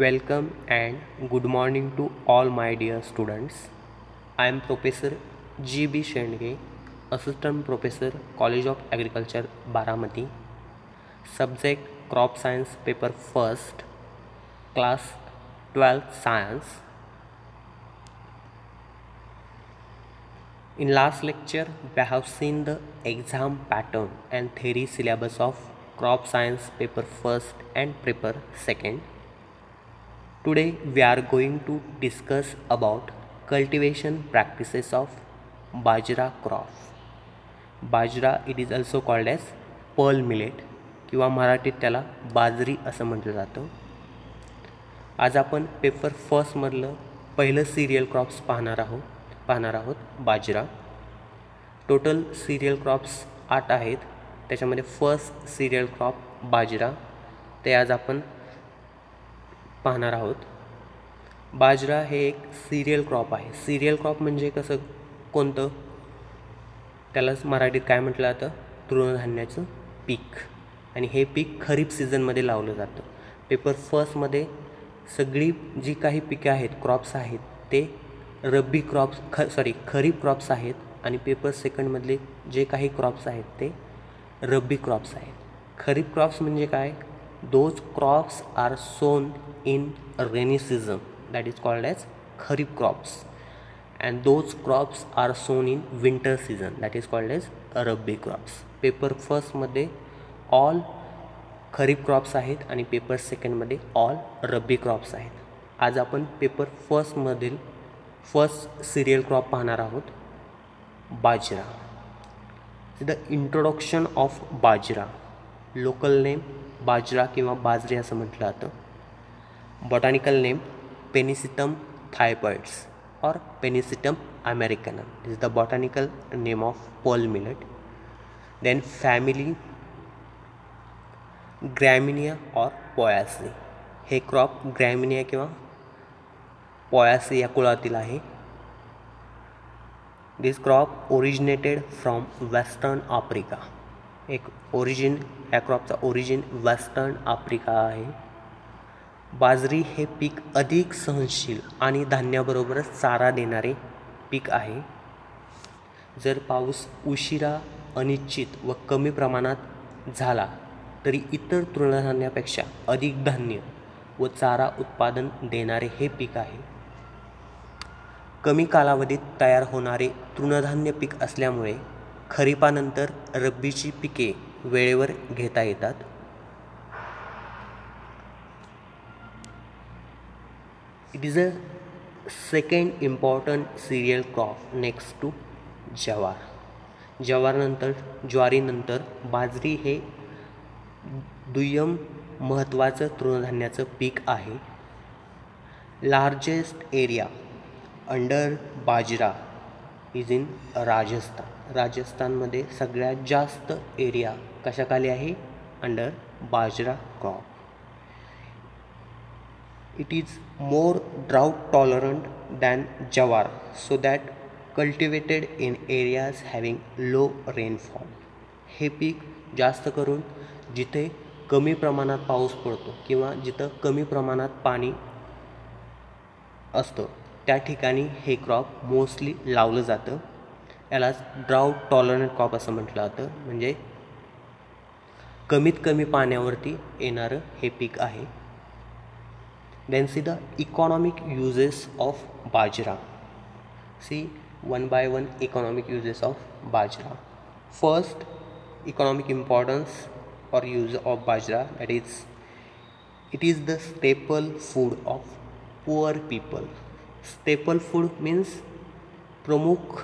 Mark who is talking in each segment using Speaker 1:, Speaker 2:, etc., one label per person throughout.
Speaker 1: Welcome and good morning to all my dear students. I am Professor G.B. Shendge, Assistant Professor, College of Agriculture, Baramati. Subject Crop Science Paper First, Class 12 Science. In last lecture, we have seen the exam pattern and theory syllabus of Crop Science Paper First and Paper Second. Today we are going to discuss about cultivation practices of Bajra crop. Bajra it is also called as pearl millet किंवा मराठीत त्याला बाजरी असं म्हटलं जातं. आज आपण paper फर्स्टमधलं पहिलं सिरियल क्रॉप्स पाहणार आहोत बाजरा. टोटल सिरियल क्रॉप्स 8 आहेत. त्याच्यामध्ये फर्स्ट सिरियल क्रॉप बाजरा ते आज आपण पाहणार आहोत. बाजरा हे एक सिरियल क्रॉप आहे. सिरियल क्रॉप म्हणजे कसं कोणतं, त्यालाच मराठीत काय म्हटलं जातं, तृणधान्याचं पीक. आणि हे पीक खरीप सीझनमध्ये लावलं जातं. पेपर फर्स्टमध्ये सगळी जी काही पिके आहेत, क्रॉप्स आहेत, ते रब्बी क्रॉप्स खरीप क्रॉप्स आहेत. आणि पेपर सेकंडमधले जे काही क्रॉप्स आहेत ते रब्बी क्रॉप्स आहेत. खरीप क्रॉप्स म्हणजे काय, those crops are sown in rainy season, that is called as kharif crops, and those crops are sown in winter season, that is called as rabi crops. Paper first मध्ये all kharif crops आहेत आणि paper second मध्ये all rabi crops आहेत. आज आपण paper first मधील first cereal crop पाहणार आहोत, bajra. The introduction of bajra. Local name bajra किंवा बाजरी असं म्हटलं जातं. बॉटॅनिकल नेम पेनिसिटम थायपॉइड्स और Pennisetum americanum. This is the botanical name of pearl millet. Then family Gramineae और पोयासी. हे क्रॉप ग्रॅमिनिया किंवा पोयासी या कुळातील आहे. This crop originated from western Africa. एक ओरिजिन या क्रॉपचा ओरिजिन वेस्टर्न आफ्रिका आहे. बाजरी हे पीक अधिक सहनशील आणि धान्याबरोबरच चारा देणारे पीक आहे. जर पाऊस उशिरा, अनिश्चित व कमी प्रमाणात झाला तरी इतर तृणधान्यापेक्षा अधिक धान्य व चारा उत्पादन देणारे हे पीक आहे. कमी कालावधीत तयार होणारे तृणधान्य पीक असल्यामुळे खरीपानंतर रब्बीची पिके वेळेवर घेता येतात. It is a second important cereal crop next to jowar. ज्वारनंतर ज्वारीनंतर बाजरी हे दुय्यम महत्त्वाचं तृणधान्याचं पीक आहे. Largest area under bajra is in Rajasthan. राजस्थानमध्ये सगळ्यात जास्त एरिया कशाखाली आहे, under bajra crop. It is more drought tolerant than jowar, so that cultivated in areas having low rainfall. हे पीक जास्त करून जिथे कमी प्रमाणात पाऊस पडतो किंवा जिथं कमी प्रमाणात पाणी असतं त्या ठिकाणी हे क्रॉप मोस्टली लावलं जातं. यालाच ड्राउट टॉलरंट क्रॉप असं म्हटलं जातं. म्हणजे कमीत कमी पाण्यावरती येणारं हे पीक आहे. Then see the economic uses of bajra. See one by one economic uses of bajra. First economic importance और use of bajra, that is it is the staple food of poor people. Staple food means प्रमुख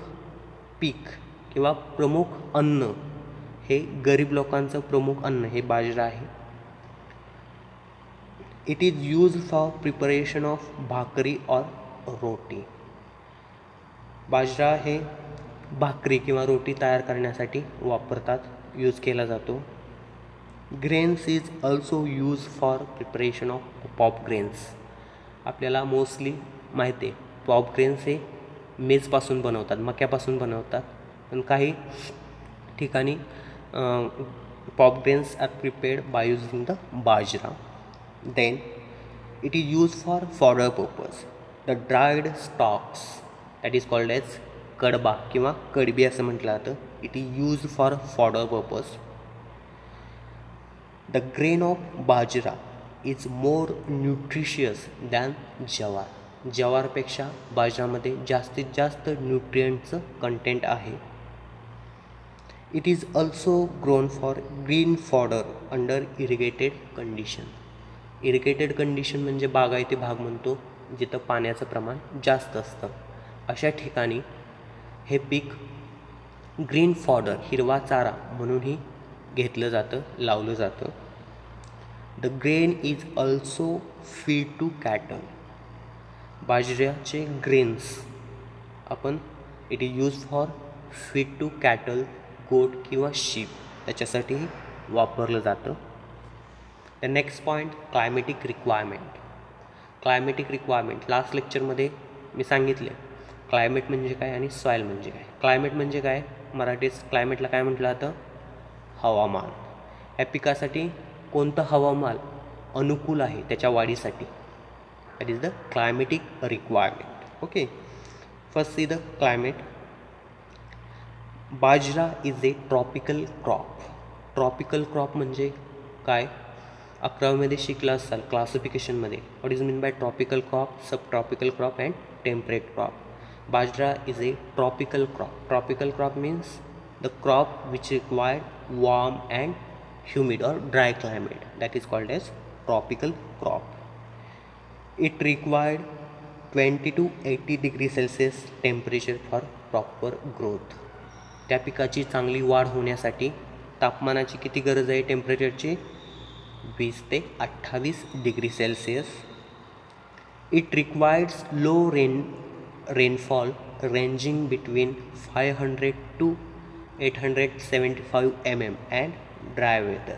Speaker 1: पीक किंवा प्रमुख अन्न. हे गरीब लोकांचं प्रमुख अन्न हे बाजरा आहे. It is use for preparation of भाकरी और रोटी. बाजरा हे भाकरी किंवा रोटी तयार करण्यासाठी वापरतात, यूज केला जातो. Grains is also use for preparation of pop grains. आपल्याला मोस्टली माहिती आहे पॉप ग्रेन्स हे मेजपासून बनवतात, मक्यापासून बनवतात. पण काही ठिकाणी pop grains are prepared by using the bajra. Then It is used for fodder purpose. The dried stalks that is called as कडबा किंवा कडबी असं म्हटलं जातं. It is used for fodder purpose. The grain of bajra is more nutritious than ज्वार. ज्वारपेक्षा बाजरामध्ये जास्तीत जास्त न्यूट्रिएंटचं content आहे. It is also grown for green fodder under irrigated condition. Irrigated condition म्हणजे बागायती भाग म्हणतो, जिथं पाण्याचं प्रमाण जास्त असतं. अशा ठिकाणी हे पीक ग्रीन फॉडर हिरवा चारा म्हणूनही घेतलं जातं, लावलं जातं. The grain is also feed to cattle. बाजऱ्याचे ग्रेन्स आपण it is use for feed to cattle, goat किंवा शीप त्याच्यासाठी वापरलं जातं. The next point climatic requirement. Climatic requirement last लेक्चरमध्ये मी सांगितले क्लायमेट म्हणजे काय आणि सॉईल म्हणजे काय. क्लायमेट म्हणजे काय, मराठीत क्लायमेटला काय म्हटलं जातं, हवामान. या पिकासाठी कोणतं हवामान अनुकूल आहे त्याच्या वाढीसाठी, that is the climatic requirement. Okay, first see the climate. Bajra is a tropical crop. Tropical crop म्हणजे काय, 11वीमध्ये शिकला असाल क्लासिफिकेशनमध्ये. What is mean by tropical crop, sub tropical crop and temperate crop. Bajra is a tropical crop. Tropical crop means the crop which require warm and humid or dry climate. That is called as tropical crop. It required 20 to 80 degrees Celsius temperature for proper growth. त्या पिकाची चांगली वाढ होण्यासाठी तापमानाची किती गरज आहे, टेम्परेचरची 20 ते 28 degree Celsius. It requires low rainfall ranging between 500 to 875 mm and dry weather.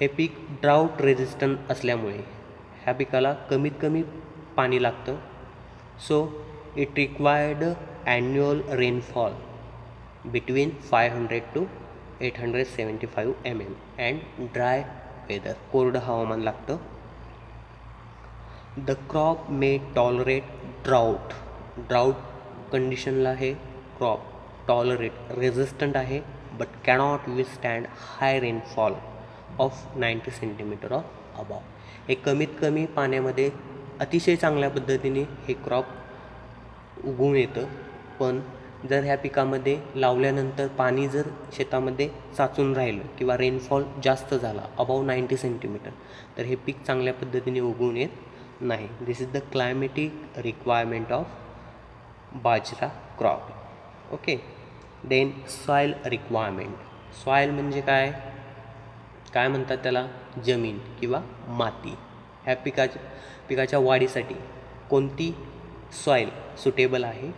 Speaker 1: हे पीक ड्राउट रेजिस्टंट असल्यामुळे ह्या पिकाला कमीत कमी पाणी लागतं. So it required annual rainfall between 500 to 875 mm and dry weather, कोरडं हवामान लागतं. The crop may tolerate drought. Drought कंडिशनला हे क्रॉप टॉलरेट रेझिस्टंट आहे, but cannot withstand high rainfall of 90 centimetre or above. हे कमीत कमी पाण्यामध्ये अतिशय चांगल्या पद्धतीने हे क्रॉप उगवून येतं. पण जर ह्या पिकामध्ये लावल्यानंतर पाणी जर शेतामध्ये साचून राहिलं किंवा रेनफॉल जास्त झाला अबाव 90 सेंटीमीटर, तर हे पीक चांगल्या पद्धतीने उगवून येत नाही. This is the climatic requirement of bajra crop. Okay, then soil requirement. Soil म्हणजे काय, काय म्हणतात त्याला, जमीन किंवा माती. ह्या पिकाच्या वाढीसाठी कोणती सॉईल सुटेबल आहे.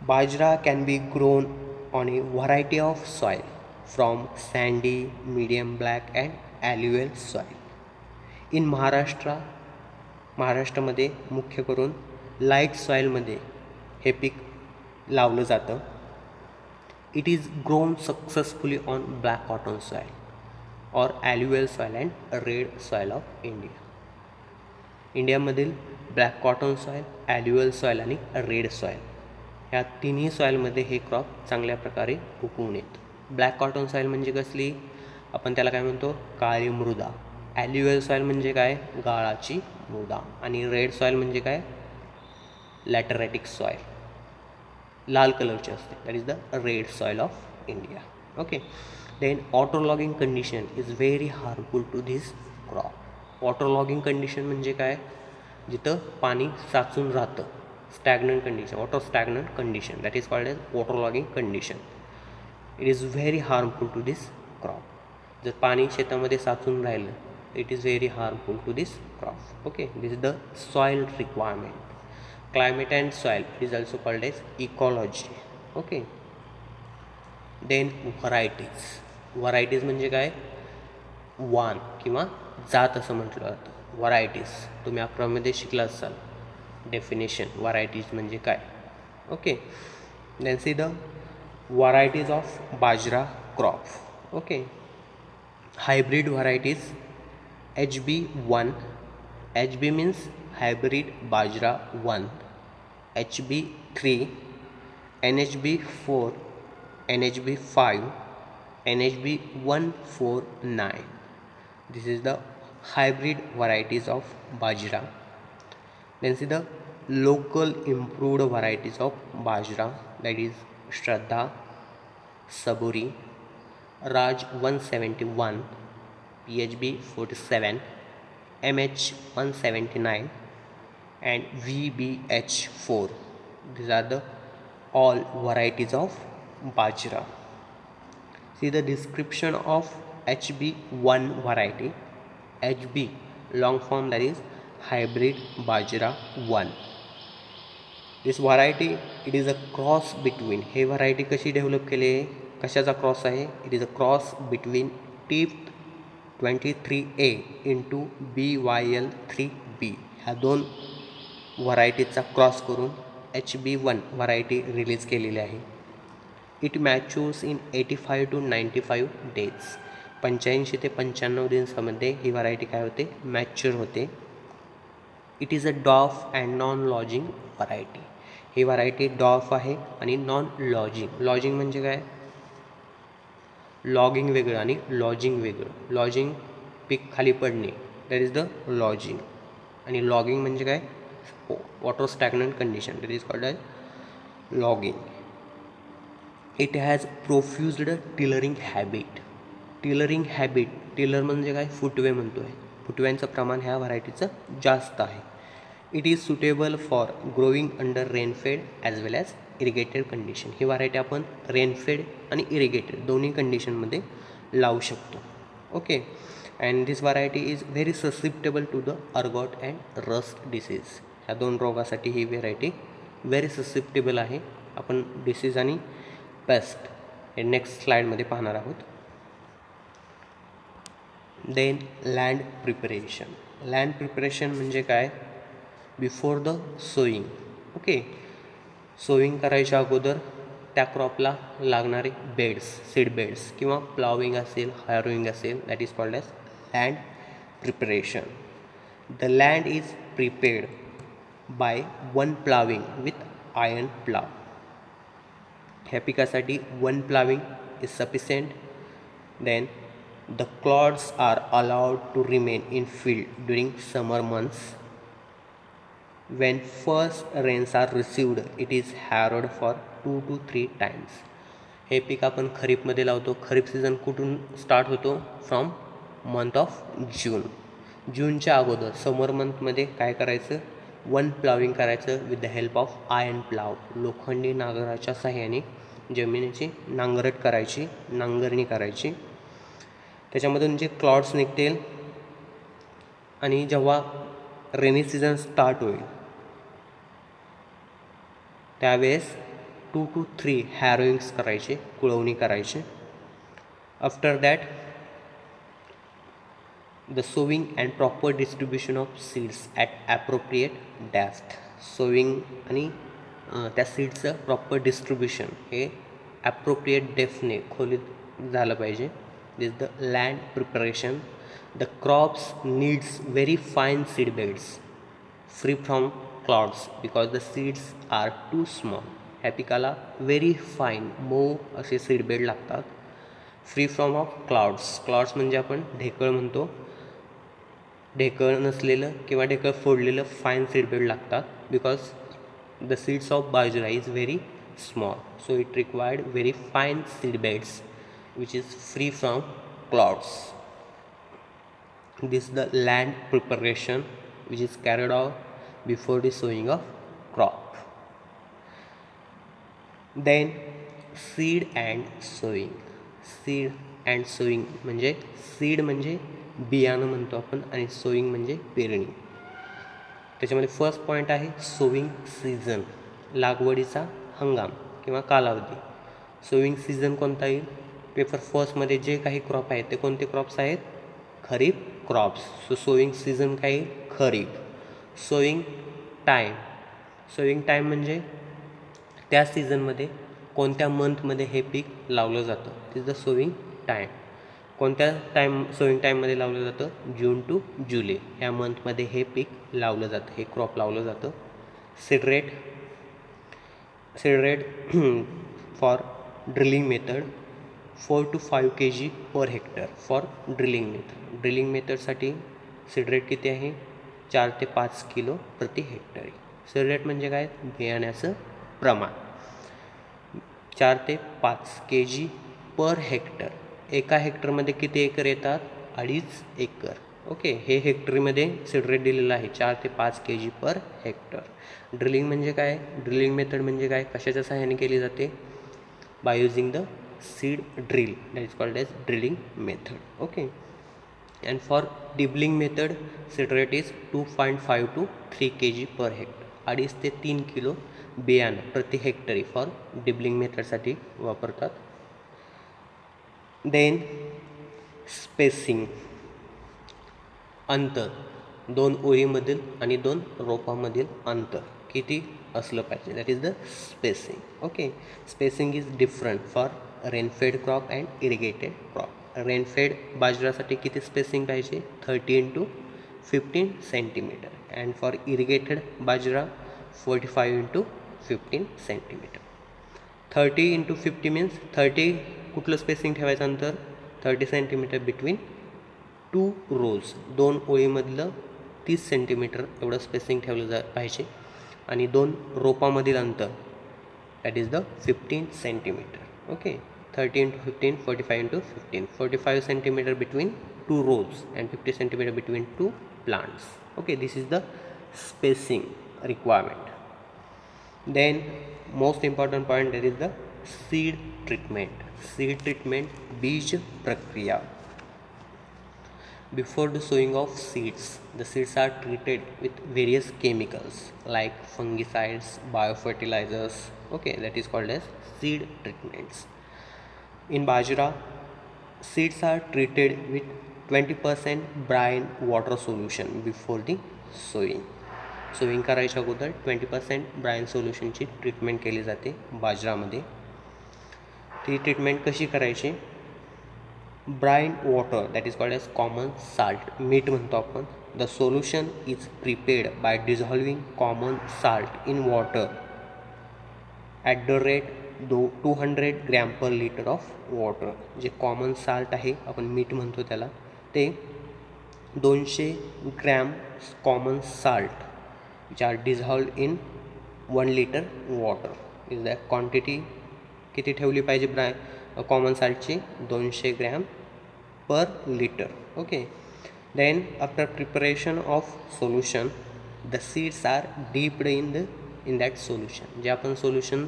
Speaker 1: Bajra can be grown on a variety of soil from sandy, medium black and alluvial soil. In महाराष्ट्रामध्ये मुख्य करून लाईट सॉईलमध्ये हे पीक लावलं जातं. It is grown successfully on black cotton soil और alluvial soil and red soil of India. इंडियामधील black cotton soil, alluvial soil आणि रेड सॉईल ह्या तिन्ही सॉईलमध्ये हे क्रॉप चांगल्या प्रकारे उगवून येतं. ब्लॅक कॉटन सॉईल म्हणजे कसली, आपण त्याला काय म्हणतो, काळी मृदा. ॲल्युअल सॉईल म्हणजे काय, गाळाची मृदा. आणि रेड सॉईल म्हणजे काय, लॅटरॅटिक सॉईल, लाल कलरची असते. That is the red soil of India. Okay, then water logging condition is very harmful to this crop. Water logging condition म्हणजे काय, जिथं पाणी साचून राहतं, stagnant condition, water stagnant condition, that is called as water logging condition. It is very harmful to this crop. जर पाणी शेतामध्ये साचून राहिलं, it is very harmful to this crop. Okay, this is the soil requirement. Climate and soil is also called as ecology. Okay, then varieties. Varieties म्हणजे काय, वाण किंवा जात असं म्हटलं जातं. व्हरायटीज तुम्ही 11वीमध्ये शिकला असाल डेफिनेशन, व्हरायटीज म्हणजे काय. Okay, then see the varieties of bajra crop. Okay, hybrid varieties HB1. HB means hybrid bajra 1. HB3, NHB4, NHB5, NHB149. This is the hybrid varieties of bajra. Then see the local improved varieties of bajra, that is Shraddha, Saburi, Raj 171, PHB 47, MH 179 and VBH4. These are the all varieties of bajra. See the description of HB1 variety. HB long form, that is hybrid bajra 1. This variety, it is a cross between, हे variety कशी develop केली आहे, कशाचा cross आहे, it is a cross between TIFT 23A into BYL3B. ह्या दोन व्हरायटीचा cross करून HB1 variety release केलेली आहे. It matures in 85 to 95 days. 85 ते 95 दिवसामध्ये ही व्हरायटी काय होते, मॅच्युअर होते. It is a dwarf and non lodging variety. ही व्हरायटी डॉफ आहे आणि नॉन लॉजिंग. लॉजिंग म्हणजे काय, लॉगिंग वेगळं आणि लॉजिंग वेगळं. लॉजिंग पीक खाली पडणे, दॅट इज द लॉजिंग. आणि लॉगिंग म्हणजे काय, water stagnant condition, that is called as logging. It has profused tillering habit. Tillering habit, tiller म्हणजे काय, फुटवे म्हणतो आहे. फुटव्यांचं प्रमाण ह्या व्हरायटीचं जास्त आहे. It is suitable for growing under rainfed as well as irrigated condition. ही व्हरायटी आपण रेनफेड आणि इरिगेटेड दोन्ही कंडिशनमध्ये लावू शकतो. Okay. And this variety is very susceptible to the ergot and rust disease. ह्या दोन रोगासाठी ही व्हरायटी व्हेरी ससिप्टेबल आहे. आपण डिसीज आणि पेस्ट हे नेक्स्ट स्लाइडमध्ये पाहणार आहोत. Then land preparation. Land preparation म्हणजे काय, before the sowing. Okay. Sowing करायच्या अगोदर त्या क्रॉपला लागणारे बेड्स, सीड बेड्स किंवा प्लाविंग असेल, हॅरोईंग असेल, that is called as land preparation. The land is prepared by one ploughing with iron plough. ह्या पिकासाठी one ploughing is sufficient. Then the clods are allowed to remain in field during summer months. When first rains are received, it is harrowed for 2 to 3 times. हे पीक आपण खरीपमध्ये लावतो. खरीप season कुठून start होतो, from month of June. जूनच्या अगोदर समर मंथमध्ये काय करायचं, वन प्लाविंग करायचं with the help of iron plough. लोखंडी नांगराच्या सहाय्याने जमिनीची नांगरट करायची, नांगरणी करायची. त्याच्यामधून जे क्लॉड्स निघतील आणि जेव्हा रेनी सीझन स्टार्ट होईल त्यावेळेस 2 to 3 हॅरोइंग्स करायचे, कुळवणी करायचे. After that the sowing and proper distribution of seeds at appropriate depth. Sowing आणि त्या सीड्सचं प्रॉपर डिस्ट्रीब्युशन हे ॲप्रोप्रिएट डेप्थने खोलीत झालं पाहिजे. This the land preparation. The crops needs very fine seed beds free from clouds because the seeds are too small. ह्या पिकाला व्हेरी फाईन मऊ असे सीड बेड लागतात. Free from of clouds. Clouds म्हणजे आपण ढेकळ म्हणतो. ढेकळ नसलेलं किंवा ढेकळ फोडलेलं फाईन सीड बेड लागतात because the seeds of bajra is very small. So it required very fine seed beds which is free from clouds. This is the land preparation which is carried out before the sowing of crop. Then seed and sowing. Seed and sowing म्हणजे seed म्हणजे बियाणं म्हणतो आपण आणि sowing म्हणजे पेरणी. त्याच्यामध्ये first point आहे सोविंग सीझन, लागवडीचा हंगाम किंवा कालावधी. सोविंग सीझन कोणता येईल, पेपर फर्स्टमध्ये जे काही क्रॉप आहेत ते कोणते क्रॉप्स आहेत, kharif crops. So sowing season काय येईल, kharif. Sowing time. Sowing time म्हणजे त्या सीझनमध्ये कोणत्या मंथमध्ये हे पीक लावलं जातं, it is the sowing time. कोणत्या सोईंग टाईममध्ये लावलं जातं? जून टू जुलै ह्या मंथमध्ये हे पीक लावलं जातं, हे क्रॉप लावलं जातं. Seed rate for drilling method 4 to 5 kg per hectare for drilling method. Drilling मेथडसाठी सीड रेट किती आहे? 4 ते 5 किलो प्रति हेक्टरी. सीड रेट म्हणजे काय? बियाण्याचं प्रमाण. 4 ते 5 kg पर हेक्टर. एका हेक्टरमध्ये किती एकर येतात? 2.5 एकर. ओके, हे हेक्टरीमध्ये सीड रेट दिलेलं आहे 4 ते 5 kg पर हेक्टर. ड्रिलिंग म्हणजे काय? ड्रिलिंग मेथड म्हणजे काय? कशाच्या सहाय्याने केली जाते? Bye using the seed drill, that is called as drilling method. Okay, and for dibbling method seed rate is 2.5 to 3 kg per hectare. 2.5 ते 3 किलो बियाणं प्रति हेक्टरी फॉर डिबलिंग मेथडसाठी वापरतात. देन स्पेसिंग, अंतर, 2 ओळीमधील आणि 2 रोपामधील अंतर किती असलं पाहिजे, that is the spacing. Okay, spacing is different for rainfed crop and irrigated crop. Rainfed बाजरासाठी किती स्पेसिंग पाहिजे? 30 to 15 centimetre. And for irrigated bajra 45 to 15 centimetre. 30 into 50 means 30 कुठलं स्पेसिंग ठेवायचं अंतर? 30 सेंटीमीटर बिटवीन 2 rows. 2 ओळीमधलं 30 सेंटीमीटर एवढं स्पेसिंग ठेवलं पाहिजे. आणि 2 रोपामधील अंतर that is the 15 centimetre. Okay, 30 into 15, 45 into 15, 45 centimeter between 2 rows and 50 centimeter between 2 plants. Okay, this is the spacing requirement. Then most important point, that is the seed treatment. Seed treatment, बीज प्रक्रिया. Before the sowing of seeds, the seeds are treated with various chemicals like fungicides, biofertilizers. Okay, that is called as seed treatments. In bajra, seeds are treated with 20% brine water solution before the sowing. Sowing करायच्या अगोदर 20% ब्राईन सोल्युशनची treatment केली जाते बाजरामध्ये. ती treatment कशी करायची? Brine water, that is called as common salt, मीठ म्हणतो आपण. The solution is prepared by dissolving common salt in water at the rate 200 gram per litre of water. जे कॉमन साल्ट आहे, आपण मीठ म्हणतो त्याला, ते 200 gram common salt which are dissolve in 1 litre water. Is the quantity किती ठेवली पाहिजे कॉमन साल्टची? 200 gram per litre. Okay, then after preparation of solution the seeds are dipped in that solution. जे आपण सोल्युशन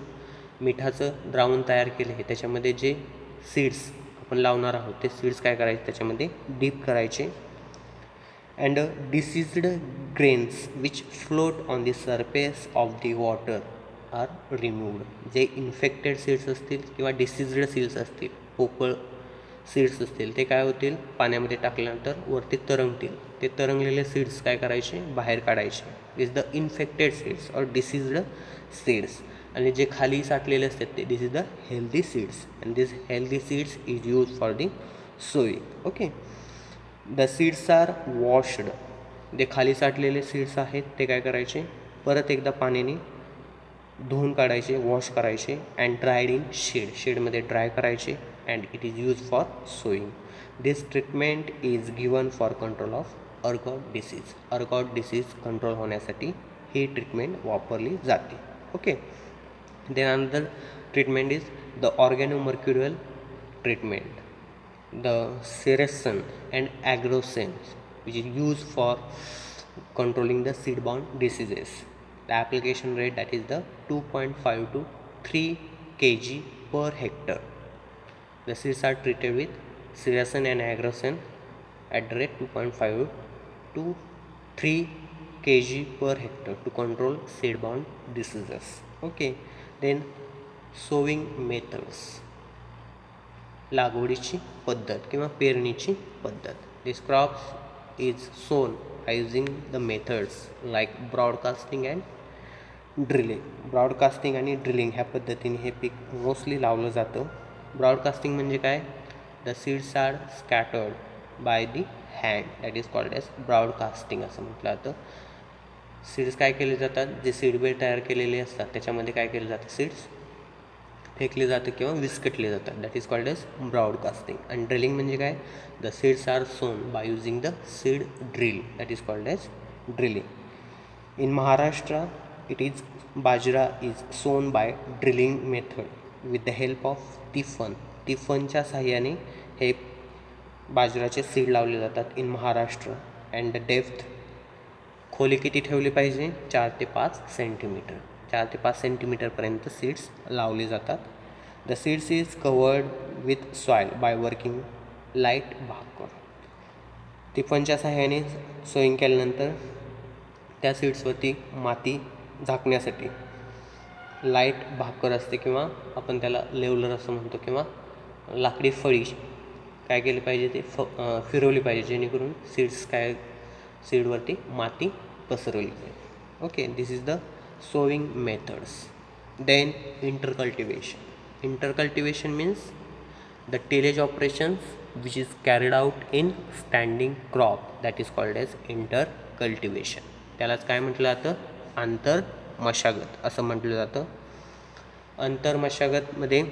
Speaker 1: मिठाचं द्रावण तयार केले आहे त्याच्यामध्ये जे सीड्स आपण लावणार आहोत ते सीड्स काय करायचे? त्याच्यामध्ये डीप करायचे. And diseased grains which float on the surface of the water are removed. जे इन्फेक्टेड सीड्स असतील किंवा डिसीज्ड सीड्स असतील, पोकळ सीड्स असतील, ते काय होतील? पाण्यामध्ये टाकल्यानंतर वरती तरंगतील. ते तरंगलेले सीड्स काय करायचे? बाहेर काढायचे. इज द इन्फेक्टेड सीड्स और डिसीज्ड सीड्स. आणि जे खाली साठलेले असतात ते this is the healthy seeds. And this healthy seeds is use for the sowing. Okay, the seeds are washed. जे खाली साठलेले सीड्स आहेत ते काय करायचे? परत एकदा पाण्याने धुवून काढायचे, वॉश करायचे. अँड ड्रायड इन शेड, शेडमध्ये ड्राय करायचे. And it is use for sowing. This treatment is given for control of ergot disease. Ergot disease control होण्यासाठी ही ट्रीटमेंट वापरली जाते. Okay, then another treatment is the organomercurial treatment, the sericin and agrocin, which is used for controlling the seed-borne diseases. The application rate, that is the 2.5 to 3 kg per hectare. The seeds are treated with sericin and agrocin at the rate 2.5 to 3 kg per hectare to control seed-borne diseases. Okay, then sowing methods, लागवडीची पद्धत किंवा पेरणीची पद्धत. दिस crops is sown by using the methods like broadcasting and drilling. Broadcasting आणि drilling ह्या पद्धतीने हे पीक mostly लावलं जातं. ब्रॉडकास्टिंग म्हणजे काय? The seeds are scattered by the hand, that is called as broadcasting असं म्हटलं जातं. सीड्स काय केले जातात, जे सीडबेड तयार केलेले असतात त्याच्यामध्ये काय केलं जातं, सीड्स फेकले जातं किंवा विस्कटले जातात, that is called as broadcasting. आणि ड्रिलिंग म्हणजे काय, the seeds are sown by using the seed drill, that is called as drilling. In Maharashtra it is bajra is sown by drilling method with the help of तिफन. तिफनच्या साहाय्याने हे बाजराचे seed लावले जातात in Maharashtra. And the depth, खोली किती ठेवली पाहिजे, 4 ते 5 सेंटीमीटर. 4 ते 5 सेंटीमीटरपर्यंत सीड्स लावले जातात. The seeds is covered with soil by working light भाकर. तिफनच्या सहाय्याने सोईंग केल्यानंतर त्या सीड्सवरती माती झाकण्यासाठी लाईट भाकर असते किंवा आपण त्याला लेवलर असं म्हणतो, किंवा लाकडी फळी काय केली पाहिजे, ते फिरवली पाहिजे जेणेकरून सीड्स काय सीडवरती माती पसरवली पाहिजे. Okay, this is the sowing methods. Then intercultivation. Intercultivation means the tillage operations which is carried out in standing crop, that is called as intercultivation. त्यालाच काय म्हटलं जातं, आंतरमशागत असं म्हटलं जातं. आंतरमशागतमध्ये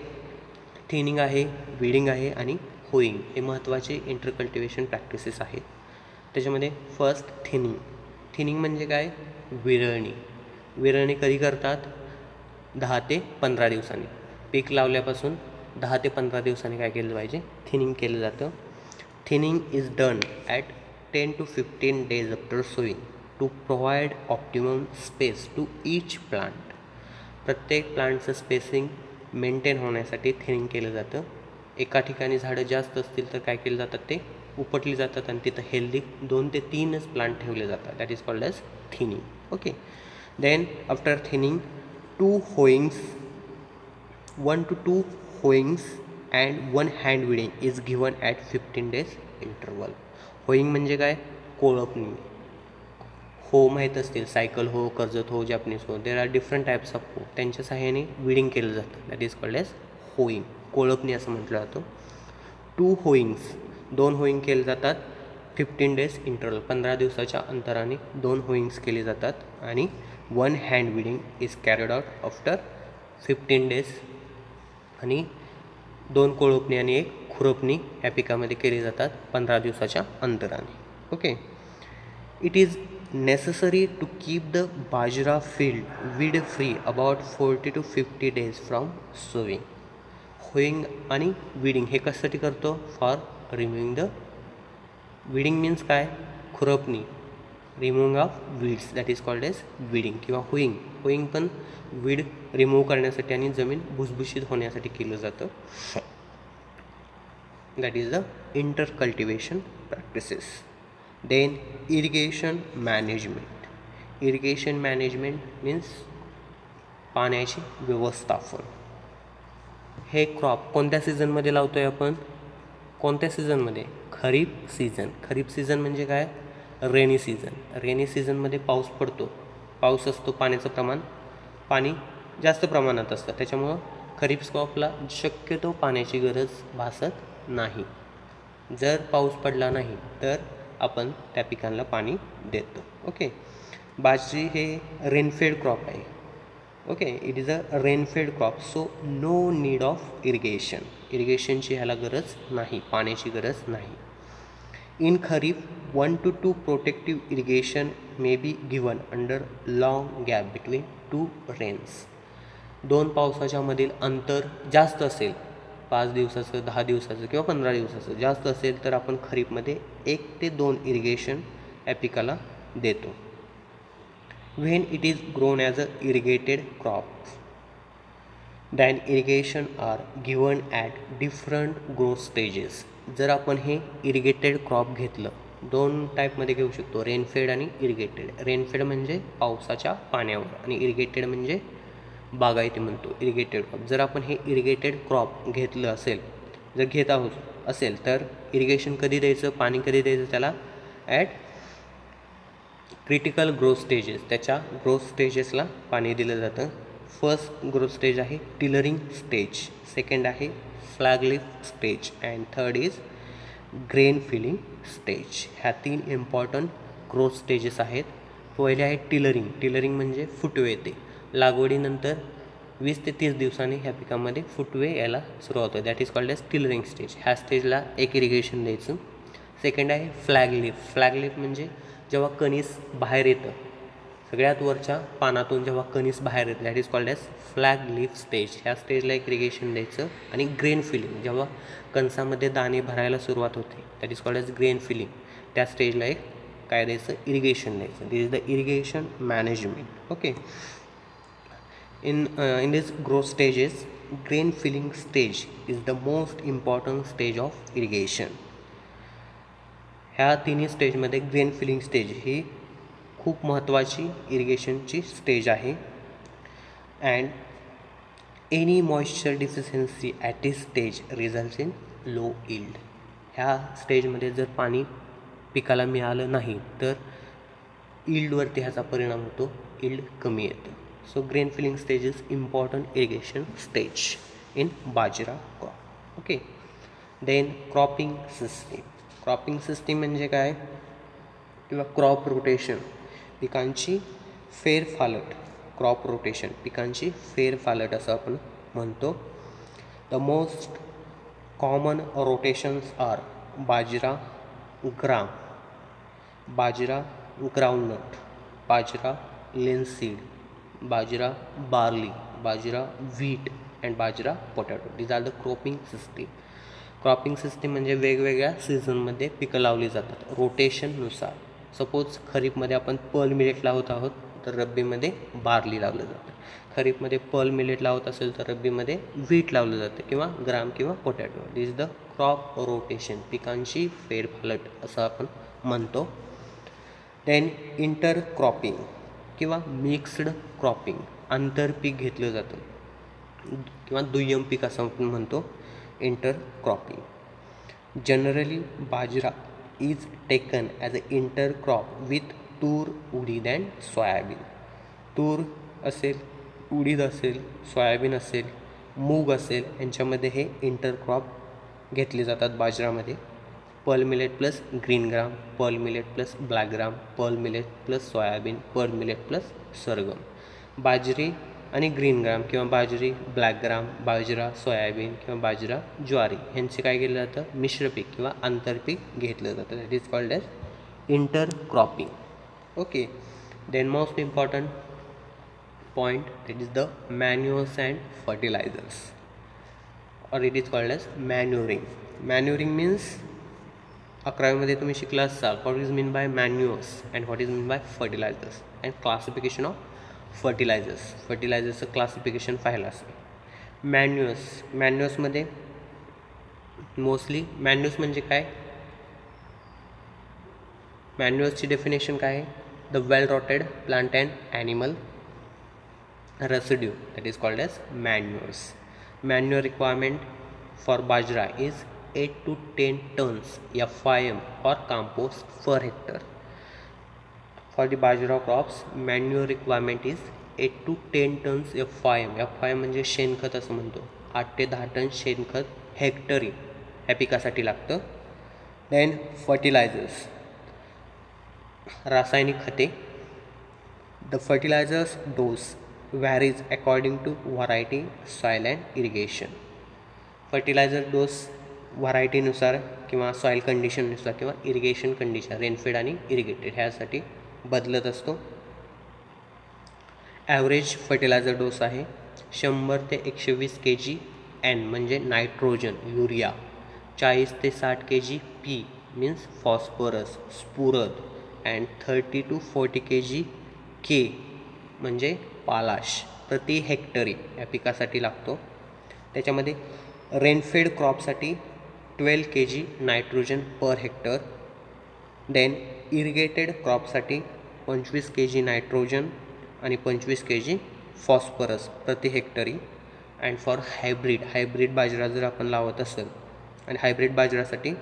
Speaker 1: थिनिंग आहे, वीडिंग आहे आणि होईंग हे महत्त्वाचे इंटरकल्टिवेशन प्रॅक्टिसेस आहेत. त्याच्यामध्ये फर्स्ट थिनिंग. थिनिंग म्हणजे काय, विरळणी. विरळणी कधी करतात, 10 ते 15 दिवसांनी. पीक लावल्यापासून 10 ते 15 दिवसांनी काय केलं पाहिजे, थिनिंग केलं जातं. Thinning is done at 10 to 15 days after sowing to provide optimum space to each plant. प्रत्येक प्लांटचं स्पेसिंग मेंटेन होण्यासाठी थिनिंग केलं जातं. एका ठिकाणी झाडं जास्त असतील तर काय केलं जातात, ते उपटली जातात आणि तिथं हेल्दी 2 ते 3च प्लांट ठेवले जातात, that is called as thinning. Okay, then after thinning 2 hoeings 1 to 2 hoeings and 1 hand weeding is given at 15 days interval. Hoeing म्हणजे काय, कोळपणी. हो माहीत असतील, सायकल हो, कर्जत हो, जॅपनीज हो, there are different types of हो. त्यांच्या सहाय्याने विडिंग केलं जातं, दॅट इज कॉल्ड एज होईंग, कोळपणी असं म्हटलं जातं. 2 होईंग्स 2 होईंग केले जातात 15 days इंटरवल, 15 दिवसाच्या अंतराने 2 होईंग्स केले जातात. आणि 1 hand weeding is carried out after 15 days. आणि 2 कोळपणी आणि 1 खुरपणी या पिकामध्ये केली जातात 15 दिवसाच्या अंतराने. Okay, it is necessary to keep the bajra field weed free about 40 to 50 days from sowing. Hoeing आणि विडिंग हे कशासाठी करतो, for removing the, weeding means काय, खुरपणी, removing of weeds, that is called as weeding किंवा होईंग. होईंग पण weed remove करण्यासाठी आणि जमीन भुसभुशीत होण्यासाठी केलं जातं. That is the intercultivation practices. Then irrigation management. Irrigation management means पाण्याची व्यवस्थापन. हे क्रॉप कोणत्या सीझनमध्ये लावतो आहे आपण, कोणत्या सीझनमध्ये, खरीप सीझन. खरीप सीझन म्हणजे काय, रेनी सीझन. रेनी सीझनमध्ये पाऊस पडतो, पाऊस असतो, पाण्याचं प्रमाण, पाणी जास्त प्रमाणात असतं, त्याच्यामुळं खरीप क्रॉपला शक्यतो पाण्याची गरज भासत नाही. जर पाऊस पडला नाही तर आपण त्या पिकांना पाणी देतो. ओके, बाजरी हे रेनफेड क्रॉप आहे. Okay, it is a rainfed crop, so no need of irrigation. इरिगेशनची ह्याला गरज नाही, पाण्याची गरज नाही. In kharif 1 to 2 protective irrigation may be given under long gap between 2 rains. 2 पावसाच्या मधील अंतर जास्त असेल, 5 दिवसाचं, 10 दिवसाचं किंवा 15 दिवसाचं जास्त असेल तर आपण खरीपमध्ये 1 ते 2 इरिगेशन या पिकाला देतो. When it is grown as a irrigated crop then irrigation are given at different growth stages. जर आपण हे इरिगेटेड क्रॉप घेतलं, 2 टाईपमध्ये घेऊ शकतो, रेनफेड आणि इरिगेटेड. रेनफेड म्हणजे पावसाच्या पाण्यावर आणि इरिगेटेड म्हणजे बागायती म्हणतो इरिगेटेड क्रॉप. जर आपण हे इरिगेटेड क्रॉप घेतलं असेल, जर घेत आहोत असेल तर इरिगेशन कधी द्यायचं, पाणी कधी द्यायचं, त्याला ॲट क्रिटिकल ग्रोथ स्टेजेस, त्याच्या ग्रोथ स्टेजेसला पाणी दिलं जातं. फर्स्ट ग्रोथ स्टेज आहे टिलरिंग स्टेज, सेकंड आहे flag leaf stage and third is grain filling stage. ह्या 3 इम्पॉर्टंट ग्रोथ स्टेजेस आहेत. पहिले आहे टिलरिंग. टिलरिंग म्हणजे फुटवे येते. लागवडीनंतर 20 ते 30 दिवसांनी ह्या पिकामध्ये फुटवे यायला सुरुवात होते. That is called as tillering stage. ह्या स्टेजला एक इरिगेशन द्यायचं. सेकंड आहे फ्लॅग लीफ. फ्लॅग लीफ म्हणजे जेव्हा कणीस बाहेर येतं, सगळ्यात वरच्या पानातून जेव्हा कणीस बाहेर येतं, that is called as flag leaf stage. ह्या स्टेजला एक इरिगेशन द्यायचं. आणि ग्रेन फिलिंग, जेव्हा कणसामध्ये दाणे भरायला सुरुवात होते, that is called as grain filling. त्या स्टेजला एक काय द्यायचं, इरिगेशन द्यायचं. This is the irrigation management. Okay. in this growth stages, grain filling stage is the most important stage of irrigation. ह्या तिन्ही स्टेजमध्ये ग्रेन फिलिंग स्टेज ही खूप महत्त्वाची इरिगेशनची स्टेज आहे. And any moisture deficiency at this stage results in low yield. ह्या स्टेजमध्ये जर पाणी पिकाला मिळालं नाही तर यील्डवरती ह्याचा परिणाम होतो, यील्ड कमी येतं. So grain filling stage is important irrigation stage in bajra crop. Okay. Then cropping system. Cropping system म्हणजे काय, किंवा क्रॉप रोटेशन, पिकांची फेरफालट. क्रॉप रोटेशन पिकांची फेरफालट असं आपण म्हणतो. The most common rotations are bajra gram, bajra groundnut, bajra linseed, bajra barley, bajra wheat and bajra potato. These are the cropping system. Cropping system म्हणजे वेगवेगळ्या सीझनमध्ये पिकं लावली जातात रोटेशननुसार. सपोज खरीपमध्ये आपण पर्ल मिलेट लावत आहोत तर रब्बीमध्ये बार्ली लावलं जातं. खरीपमध्ये पर्ल मिलेट लावत असेल तर रब्बीमध्ये व्हीट लावलं जातं, किंवा ग्राम किंवा potato. This is the crop rotation, पिकांची फेरफालट असं आपण म्हणतो. देन इंटर क्रॉपिंग किंवा मिक्स्ड क्रॉपिंग, आंतरपीक घेतलं जातं, किंवा दुय्यम पीक असं आपण म्हणतो, inter cropping. Generally bajra is taken as a inter crop with तूर, उडीद अँड सोयाबीन. तूर असेल, उडीद असेल, सोयाबीन असेल, मूग असेल, यांच्यामध्ये हे इंटर क्रॉप घेतले जातात बाजरामध्ये. Pearl millet plus green gram, pearl millet plus black gram, pearl millet plus soybean, pearl millet plus sorghum. बाजरी आणि ग्रीन ग्राम किंवा बाजरी ब्लॅक ग्राम, बाजरा सोयाबीन किंवा बाजरा ज्वारी यांचे काय केलं जातं, मिश्रपीक किंवा आंतरपीक घेतलं जातं. That is called as inter cropping. Okay. Then most important point, that is the manures and fertilizers, or it is called as manuring. Manuring means 11वीमध्ये तुम्ही शिकला असाल what is mean by manures and what is mean by fertilizers and classification of fertilizers. फर्टिलायझर्सचं classification पाहिलं असेल. मॅन्युअर्समध्ये mostly मॅन्युअर्स म्हणजे काय, मॅन्युअर्सची definition काय आहे, the well rotted plant and animal residue, that is called as manures. Manure requirement for bajra is 8 to 10 tons FIM or compost per hectare. For the bajra crops, manure requirement is 8 to 10 tons FIM. FIM म्हणजे शेणखत असं म्हणतो. 8 ते 10 ton शेणखत हेक्टरी ह्या पिकासाठी लागतं. देन फर्टिलायझर्स, रासायनिक खते. The fertilizers dose varies according to variety, soil and irrigation. Fertilizer dose व्हरायटीनुसार किंवा सॉईल कंडिशननुसार किंवा इरिगेशन कंडिशन, रेनफेड आणि इरिगेटेड ह्यासाठी बदलत असतो. ॲव्हरेज फर्टिलायझर डोस आहे 100 ते 120 kg N म्हणजे नायट्रोजन युरिया, 40 ते 60 kg P मीन्स फॉस्फरस स्फुरद, अँड 30 to 40 kg K म्हणजे पालाश प्रति हेक्टरी या पिकासाठी लागतो. त्याच्यामध्ये रेनफेड क्रॉपसाठी 12 kg nitrogen per hectare. Then irrigated क्रॉपसाठी 25 kg नायट्रोजन आणि 25 kg फॉस्फरस प्रति हेक्टरी. अँड फॉर हायब्रिड बाजरा जर आपण लावत असेल आणि हायब्रिड बाजरासाठी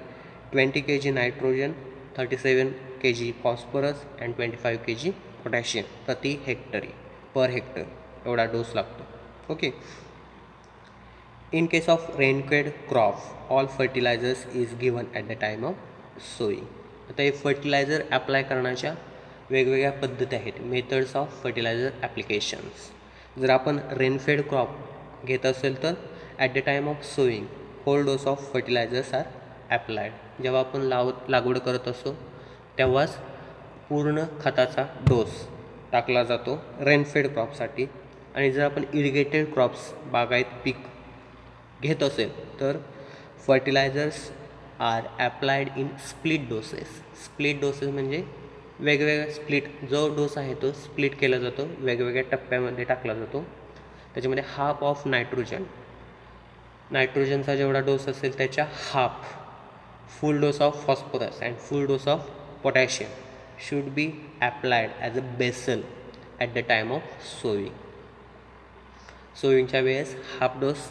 Speaker 1: 20 kg nitrogen, 37 kg phosphorus and 25 kg potassium प्रति हेक्टरी पर हेक्टर. एवढा डोस लागतो. Okay. In case of rainfed crop all fertilizers is given at the time of sowing. आता हे फर्टिलायझर अप्लाय करण्याच्या वेगवेगळ्या पद्धती आहेत, मेथड्स ऑफ फर्टिलायझर ॲप्लिकेशन्स. जर आपण रेनफेड क्रॉप घेत असेल तर at the time of sowing whole dose of fertilizers are applied. जेव्हा आपण लागवड करत असतो तेव्हाच पूर्ण खताचा डोस टाकला जातो रेनफेड क्रॉपसाठी. आणि जर आपण इरिगेटेड क्रॉप्स बागायत पीक घेत असेल तर fertilizers are applied in split doses. Split doses म्हणजे वेगवेगळ्या स्प्लिट, जो डोस आहे तो स्प्लिट केला जातो, वेगवेगळ्या टप्प्यामध्ये टाकला जातो. त्याच्यामध्ये हाफ ऑफ नायट्रोजनचा जेवढा डोस असेल त्याच्या half, full dose of phosphorus and full dose of potassium should be applied as a basal at the time of sowing. सोईंगच्या वेळेस हाफ डोस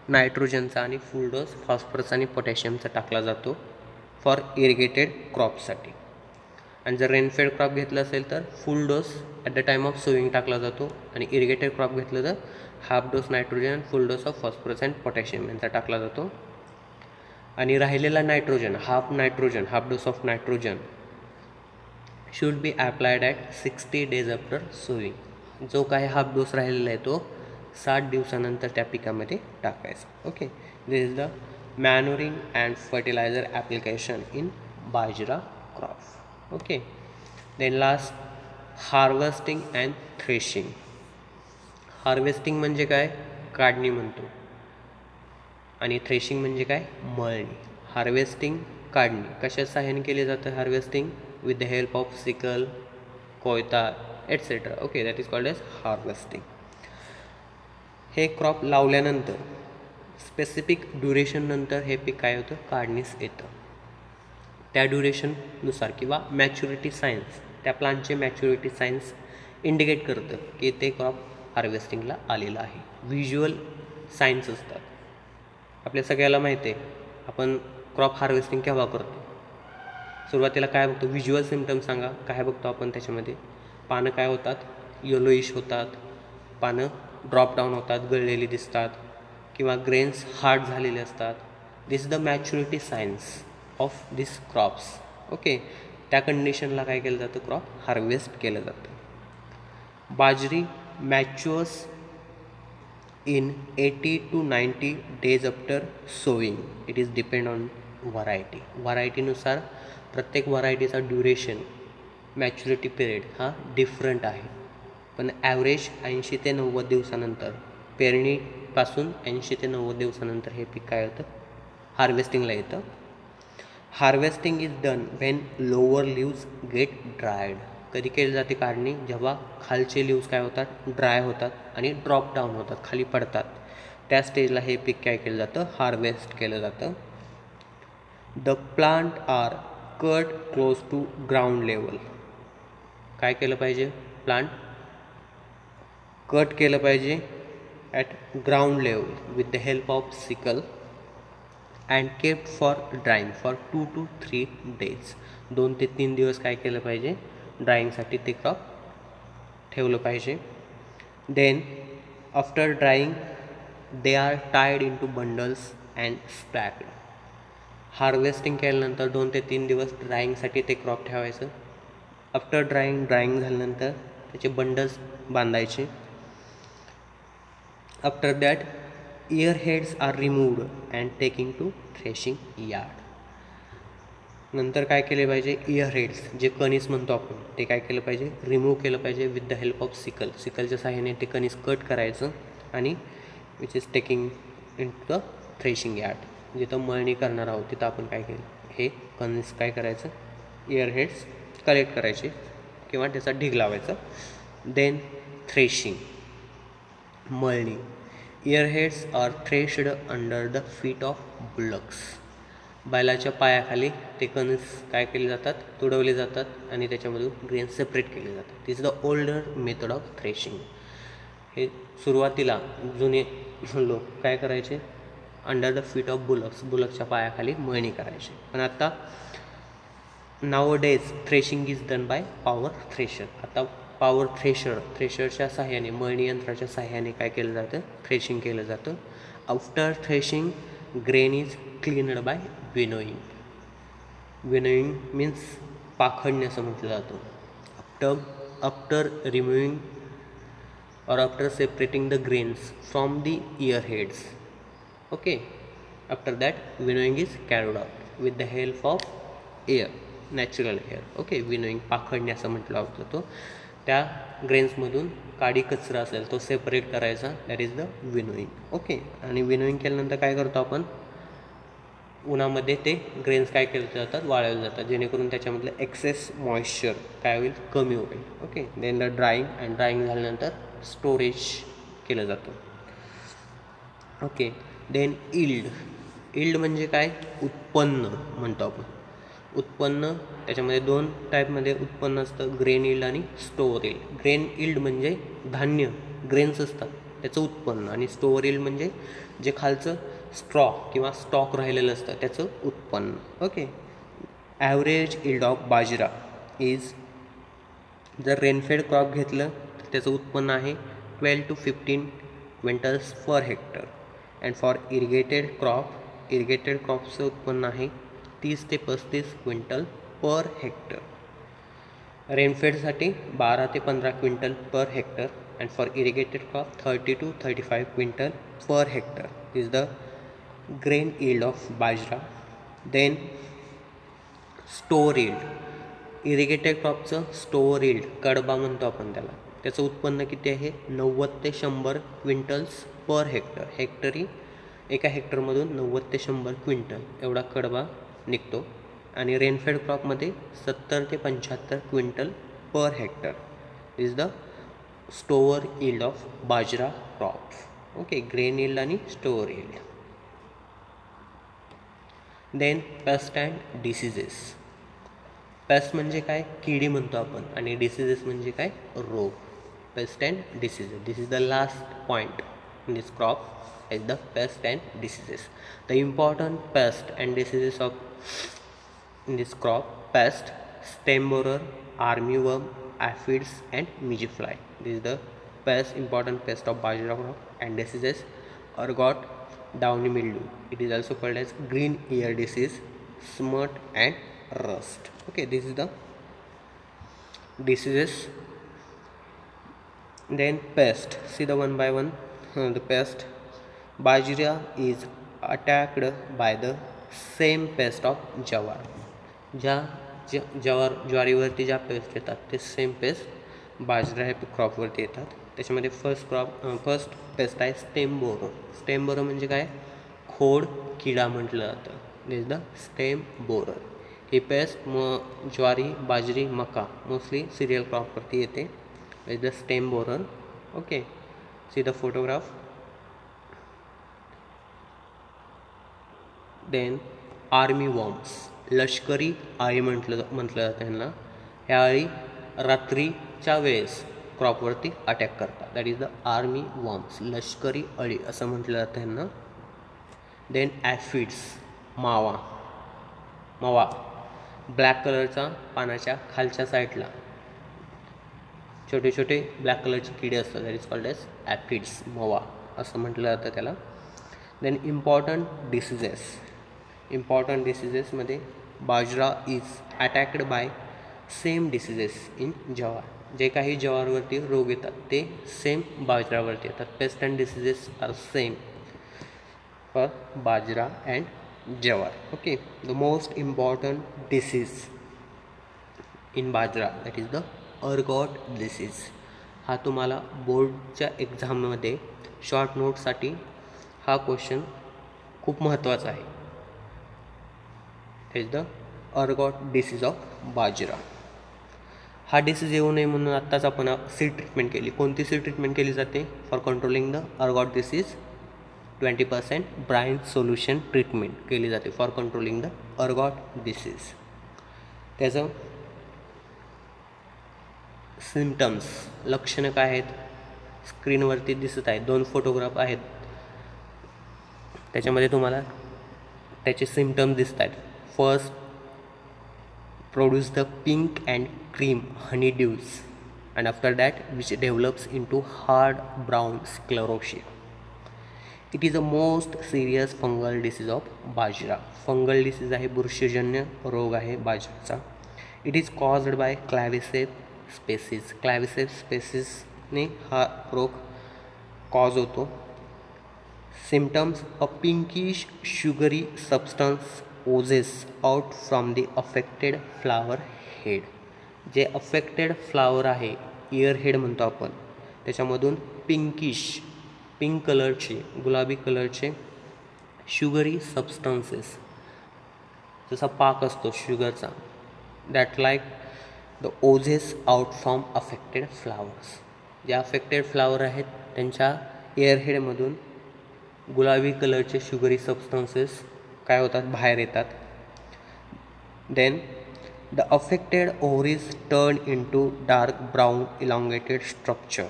Speaker 1: नायट्रोजनचा आणि फुल डोस फॉस्फरस आणि पोटॅशियमचा टाकला जातो फॉर इरिगेटेड क्रॉपसाठी. आणि जर रेनफेड क्रॉप घेतलं असेल तर फुल dose at the time of sowing टाकला जातो आणि इरिगेटेड क्रॉप घेतलं तर हाफ डोस नायट्रोजन आणि फुल dose of phosphorus and potassium यांचा टाकला जातो. आणि राहिलेला nitrogen, half dose of nitrogen should be applied at 60 days after sowing. जो काही हाफ डोस राहिलेला आहे तो 60 दिवसानंतर त्या पिकामध्ये टाकायचा. Okay. This is the manuring and fertiliser application in bajra crop. Okay. Then last harvesting and threshing. Harvesting म्हणजे काय? काढणी म्हणतो. आणि थ्रेशिंग म्हणजे काय? मळणी. हार्वेस्टिंग काढणी कशा सहाय्याने केले जातं? Harvesting with the help of sickle, कोयता etc. Okay, that is called as harvesting. हे क्रॉप लावल्यानंतर स्पेसिफिक ड्युरेशननंतर हे पीक काय होतं? काढणीस येतं. त्या ड्युरेशननुसार किंवा मॅच्युरिटी सायन्स, त्या प्लांटचे मॅच्युरिटी सायन्स इंडिकेट करतं की ते क्रॉप हार्वेस्टिंगला आलेलं आहे. व्हिज्युअल सायन्स असतात. आपल्या सगळ्याला माहिती आहे आपण क्रॉप हार्वेस्टिंग केव्हा करतो. सुरुवातीला काय बघतो? व्हिज्युअल सिम्पटम सांगा. काय बघतो आपण त्याच्यामध्ये? पानं काय होतात? येलोइश होतात, पानं ड्रॉप डाऊन होतात, गळलेली दिसतात किंवा ग्रेन्स हार्ड झालेले असतात. This is the maturity science of this crops. Okay. त्या कंडिशनला काय केलं जातं? क्रॉप हार्वेस्ट केलं जातं. बाजरी matures in 80 to 90 days after sowing. It is depend on variety. व्हरायटीनुसार प्रत्येक व्हरायटीचा ड्युरेशन, मॅच्युरिटी पिरियड हा डिफरंट आहे. पण ॲव्हरेज 80 ते 90 दिवसानंतर, पेरणीपासून 80 ते 90 दिवसानंतर हे पीक काय होतं? हार्वेस्टिंगला येतं. Harvesting is done when lower leaves get dried. कधी केली जाते काढणी? जेव्हा खालचे लिव्ज काय होतात? ड्राय होतात आणि ड्रॉप डाऊन होतात, खाली पडतात. त्या स्टेजला हे पीक काय केलं जातं? हार्वेस्ट केलं जातं. The plant are cut close to ground level. काय केलं पाहिजे? प्लांट कट केलं पाहिजे at ground level with the help of sickle and kept for drying for 2 to 3 days. 2 ते 3 दिवस काय केलं पाहिजे? ड्राईंगसाठी ते क्रॉप ठेवलं पाहिजे. Then after drying they are tied into bundles and stacked. Harvesting केल्यानंतर 2 ते 3 दिवस ड्राईंगसाठी ते क्रॉप ठेवायचं. आफ्टर ड्राईंग झाल्यानंतर त्याचे बंडल्स बांधायचे. After that ear heads are removed and taking to threshing yard. नंतर काय केले पाहिजे? इयर हेड्स, जे कणीस म्हणतो आपण, ते काय केलं पाहिजे? रिमूव्ह केलं पाहिजे with the help of sickle. सिकलच्या सहाय्याने ते कणीस कट करायचं आणि which is taking into the threshing yard. जिथं मळणी करणार आहोत तिथं आपण काय केलं? हे कणीस काय करायचं? इयर हेड्स कलेक्ट करायचे किंवा त्याचा ढीग लावायचा. देन थ्रेशिंग, मळणी. Ear heads are threshed under the feet of bullocks. बैलाच्या पायाखाली ते कणीस काय केले जातात? तुडवले जातात आणि त्याच्यामधून ग्रेन सेपरेट केले जातात. This is the older method of threshing. हे सुरुवातीला जुने लोक काय करायचे? अंडर द फीट ऑफ बुलक्सच्या पायाखाली मळणी करायची. पण आता nowadays threshing is done by power thresher. आता पॉवर थ्रेशरच्या सहाय्याने, मळणी यंत्राच्या सहाय्याने काय केलं जातं, थ्रेशिंग केलं जातं. After threshing grain is cleaned by winnowing. Winnowing means पाखडणे असं म्हटलं जातं. After removing or after separating the grains from the ear heads. Okay, after that winnowing is carried out with the help of air, natural air. Okay, winnowing पाखडणे असं म्हटलं होतं. तो त्या ग्रेन्समधून काडी कचरा असेल तो सेपरेट करायचा, दॅट इज द विनोईंग. ओके, आणि विनोईंग केल्यानंतर काय करतो आपण, उन्हामध्ये ते ग्रेन्स काय केले जातात, वाळवले जातात, जेणेकरून त्याच्यामधलं एक्सेस मॉइश्चर काय होईल, कमी होईल. Okay, then the drying, and drying झाल्यानंतर स्टोरेज केलं जातं. ओके, देन इल्ड म्हणजे काय, उत्पन्न म्हणतो आपण. उत्पन्न त्याच्यामध्ये 2 टाईपमध्ये उत्पन्न असतं, ग्रेन इल्ड आणि स्टोअर इल्ड. ग्रेन इल्ड म्हणजे धान्य, ग्रेन्स असतात त्याचं उत्पन्न, आणि स्टोअर इल्ड म्हणजे जे खालचं स्ट्रॉ किंवा स्टॉक राहिलेलं असतं त्याचं उत्पन्न. Okay, average yield of bajra is, जर रेनफेड क्रॉप घेतलं तर त्याचं उत्पन्न आहे 12 to 15 quintals per hectare. And for irrigated क्रॉपचं उत्पन्न आहे 30 ते 35 क्विंटल पर हेक्टर. रेनफेडसाठी 12 ते 15 quintal per hectare. And for irrigated crop 30 to 35 quintal per hectare is the grain yield of bajra. Then stover yield, irrigated क्रॉपचं स्टोअर yield, कडबा म्हणतो आपण त्याला, त्याचं उत्पन्न किती आहे, 90 ते 100 क्विंटल्स पर हेक्टर. हेक्टरी एका हेक्टरमधून 90 ते 100 क्विंटल एवढा कडबा निघतो. आणि रेनफेड क्रॉपमध्ये 70 ते 75 quintal per hectare is the stover yield of bajra crop. Okay, grain yield आणि stover yield. Then pest and diseases. Pest म्हणजे काय, किडी म्हणतो आपण, आणि डिसीजेस म्हणजे काय, रोग. Paste and diseases, this is the last point in this crop is the paste and diseases. The important pest and diseases of in this crop: paste, stem borer, armyworm, aphids and midgefly. This is the pest, important pest of bajra crop. And diseases: ergot, downy mildew. It is also called as green ear disease, smut and rust. Okay, this is the diseases. Then pest, see the one by one. The pest: bajra is attacked by the same pest of jawar. ज्वारीवरती ज्या paste येतात ते same paste बाजरा ह्या क्रॉपवरती येतात. त्याच्यामध्ये first pest आहे stem borer. Stem borer म्हणजे काय, खोड किडा म्हटलं जातं. This the stem borer. ही पेस्ट ज्वारी, बाजरी, मका मोस्टली सिरियल क्रॉपवरती येते. Is the stem borer. Okay, see the photograph. Then army worms, लष्करी अळी म्हटलं जातं यांना. ह्या अळी रात्रीच्या वेळेस क्रॉपवरती अटॅक करतात. That is the army worms, लष्करी अळी असं म्हटलं जातं यांना. देन ॲफिड्स, मवा, ब्लॅक कलरचा पानाच्या खालच्या साईडला छोटे छोटे ब्लॅक कलरचे किडे असतात. That is called as aphids, मवा असं म्हटलं जातं त्याला. देन इम्पॉर्टंट डिसीजेसमध्ये bajra is attacked by same diseases in jowar. जे काही जवारवरती रोग येतात ते सेम बाजरावरती येतात. Pest and diseases are same for bajra and jowar. Okay, the most important disease in bajra that is the ergot disease. हा तुम्हाला बोर्डच्या एक्झाममध्ये शॉर्ट नोटसाठी हा क्वेश्चन खूप महत्त्वाचा आहे. Is the ergot disease of bajra. हा डिसीज येऊ नये म्हणून आत्ताच आपण सीड ट्रीटमेंट केली. कोणती सीड ट्रीटमेंट केली जाते for controlling the ergot disease? 20% brine solution treatment केली जाते for controlling the ergot disease. त्याचं सिम्टम्स, लक्षणं काय आहेत, स्क्रीनवरती दिसत आहेत. 2 फोटोग्राफ आहेत, त्याच्यामध्ये तुम्हाला त्याचे सिम्टम्स दिसत आहेत. First, produce the pink and cream honey dews. and after that which develops into hard brown sclerotia. It is the most serious fungal disease of bajra. Fungal disease आहे, बुरशीजन्य रोग आहे बाजराचा. It is caused by claviceps species. Claviceps स्पेसीसने हा रोग cause होतो. Symptoms: a pinkish sugary substance oozes out from the affected flower head. जे अफेक्टेड फ्लावर आहे, इयर हेड म्हणतो आपण, त्याच्यामधून पिंक कलरचे, गुलाबी कलरचे शुगरी सबस्टन्सेस, जसा पाक असतो शुगरचा, that like the oozes out from affected flowers. जे अफेक्टेड फ्लावर आहेत त्यांच्या एअरहेडमधून गुलाबी कलरचे शुगरी सबस्टन्सेस काय होतात, बाहेर येतात. Then the affected ovaries turn into dark brown elongated structure.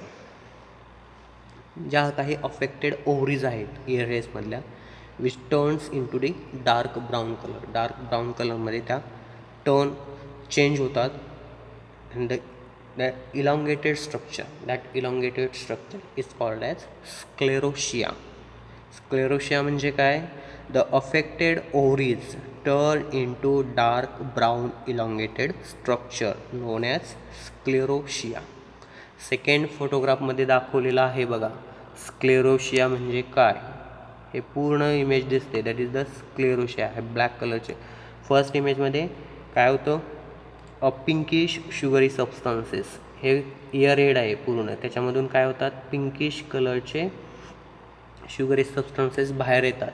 Speaker 1: ज्या काही अफेक्टेड ओव्हरीज आहेत इयरहेड्समधल्या, which turns into the dark brown colour. Dark brown कलरमध्ये त्या टर्न चेंज होतात. And that elongated structure is called as sclerotia. Sclerotia म्हणजे काय? The affected ovaries turn into dark brown elongated structure known as sclerotia. Second फोटोग्राफमध्ये दाखवलेला आहे बघा, स्क्लेरोशिया म्हणजे काय. हे पूर्ण इमेज दिसते, दॅट इज द स्क्लेरोशिया आहे, ब्लॅक कलरचे. फर्स्ट इमेजमध्ये काय होतं, अ पिंकिश शुगरी सबस्टन्सेस. हे इयर हेड आहे पूर्ण, त्याच्यामधून काय होतात, पिंकिश कलरचे शुगरी सबस्टन्सेस बाहेर येतात.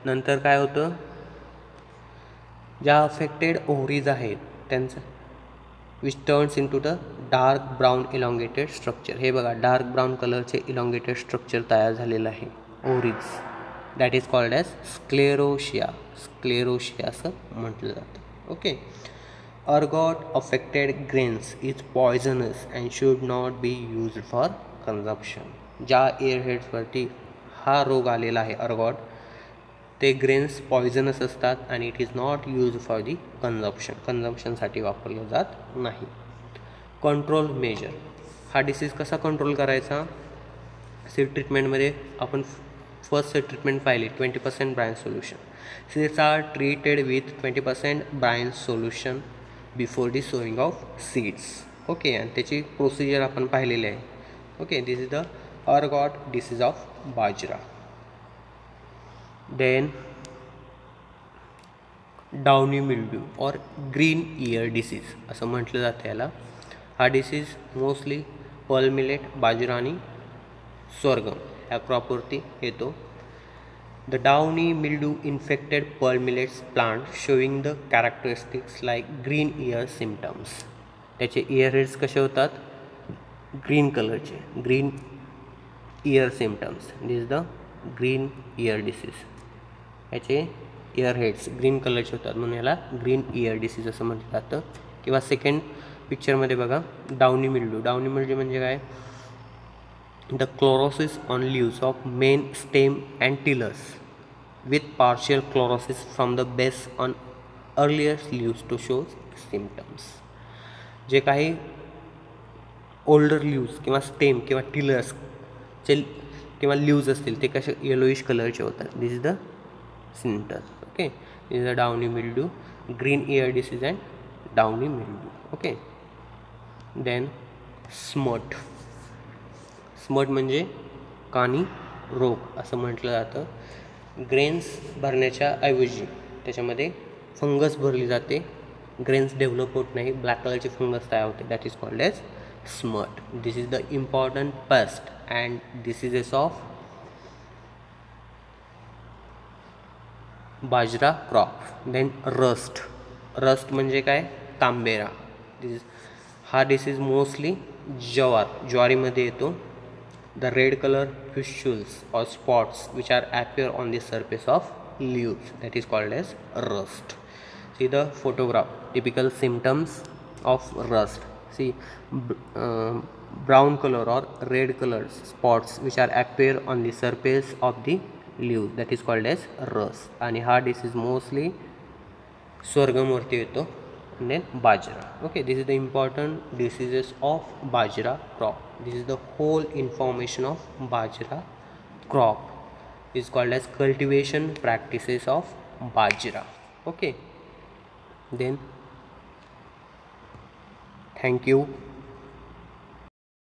Speaker 1: नंतर काय होतं, ज्या अफेक्टेड ओव्हरीज आहेत त्यांचं which turns into the dark brown elongated structure. हे बघा, डार्क ब्राऊन कलरचे इलॉंगेटेड स्ट्रक्चर तयार झालेलं आहे ovaries, that is called as sclerotia. Sclerotia असं म्हटलं जातं. Okay. Ergot affected grains is poisonous and should not be used for consumption. ज्या एअरहेड्सवरती हा रोग आलेला आहे अर्गॉट, ते ग्रेन्स पॉयझनस असतात आणि it is not use for the कन्झम्पशनसाठी वापरलं जात नाही. Control measure. हा डिसीज कसा कंट्रोल करायचा, सीड ट्रीटमेंटमध्ये आपण फर्स्ट ट्रीटमेंट पाहिली 20% brine solution. Seeds are treated with 20% brine solution before the sowing of seeds. Okay, आणि त्याची प्रोसिजर आपण पाहिलेली आहे. Okay, this is the ergot disease of bajra. Then downy mildew or green ear disease असं म्हटलं जातं याला. हा डिसीज मोस्टली पर्ल मिलेट, बाजरा आणि sorghum या क्रॉपवरती येतो. The downy mildew infected pearl millets plant showing the characteristics like green ear symptoms. त्याचे earheads कसे होतात, ग्रीन कलरचे, green year symptoms. This is the green ear disease. याचे इयरहेड्स ग्रीन कलरचे होतात म्हणून याला ग्रीन इयर डिसीज असं म्हटलं जातं. किंवा सेकंड पिक्चरमध्ये बघा, डाउनी मिल्ड्यू. डाउनी मिल्ड्यू म्हणजे काय, the chlorosis on leaves of main stem and tillers with partial chlorosis from the base on earlier leaves to show symptoms. जे काही ओल्डर लीव्स किंवा स्टेम किंवा टिलर्सचे किंवा लीव्स असतील ते कसे येलोइश कलरचे होतात. This is the symptoms. Okay, this is the downy mildew, green ear disease and downy mildew. Okay. Then smut. Smut म्हणजे कानी रोग असं म्हटलं जातं. ग्रेन्स भरण्याच्या ऐवजी त्याच्यामध्ये फंगस भरली जाते, ग्रेन्स डेव्हलप होत नाही, ब्लॅक कलरची फंगस तयार होते, that is called as smut. This is the important pest and diseases of bajra crop. Then rust. Rust म्हणजे काय, तांबेरा. हा डिसीज मोस्टली ज्वारीमध्ये येतो. The red color pustules or spots which are appear on the surface of leaves, that is called as rust. See the photograph. Typical symptoms of rust. See brown color or red color spots which are appear on the surface of the leaves, that is called as rust. आणि हा disease mostly sorghum वरती येतो. and then bajra. Okay, this is the important diseases of bajra crop. This is the whole information of bajra crop. Is called as cultivation practices of bajra. Okay, then thank you.